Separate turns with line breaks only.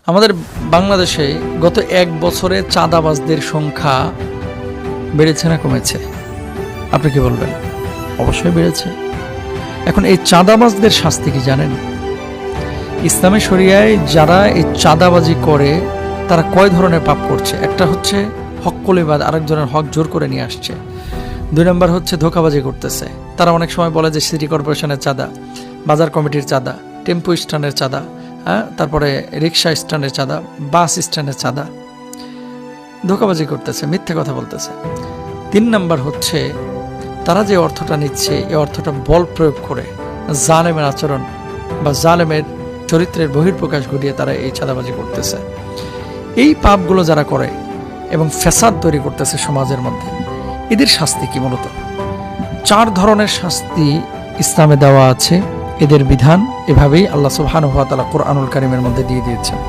আমাদের বাংলাদেশে গত 1 বছরে চাঁদাবাজদের সংখ্যা বেড়েছে না কমেছে? আপনি কি বলবেন? অবশ্যই বেড়েছে। এখন এই চাঁদাবাজদের শাস্তি কি জানেন? ইসলামী শরিয়ায় যারা এই চাঁদাবাজি করে তারা কয় ধরনের পাপ করছে? একটা হচ্ছে হক কলিবাদ, আরেকজনের হক জোর করে নিয়ে আসছে। 2 নম্বর হচ্ছে ধোঁকাবাজি করতেছে। তারা অনেক সময় বলে যে সিটি কর্পোরেশনের চাঁদা, বাজার কমিটির চাঁদা, টেম্পো স্ট্যান্ডের চাঁদা, তারপরে রিক্সা স্ট্যান্ডের চাঁদা, বাস স্ট্যান্ডের চাঁদা। ধোঁকাবাজি করতেছে, মিথ্যে কথা বলতেছে। 3 নম্বর হচ্ছে তারা যে অর্থটা নিচ্ছে এই অর্থটা বল প্রয়োগ করে জালেমের আচরণ বা জালেমের চরিত্রের বহিঃপ্রকাশ ঘটিয়ে তারা এই চাঁদাবাজি করতেছে। এই পাপগুলো যারা করে এবং ফ্যাসাদ তৈরি করতেছে সমাজের মধ্যে, এদের শাস্তি কি? মূলত 4 ধরনের শাস্তি ইসলামে দেওয়া আছে। এদের বিধান এভাবেই আল্লাহ সুবহানাহু ওয়া তাআলা কোরআনুল কারীমের মধ্যে দিয়ে দিয়েছেন।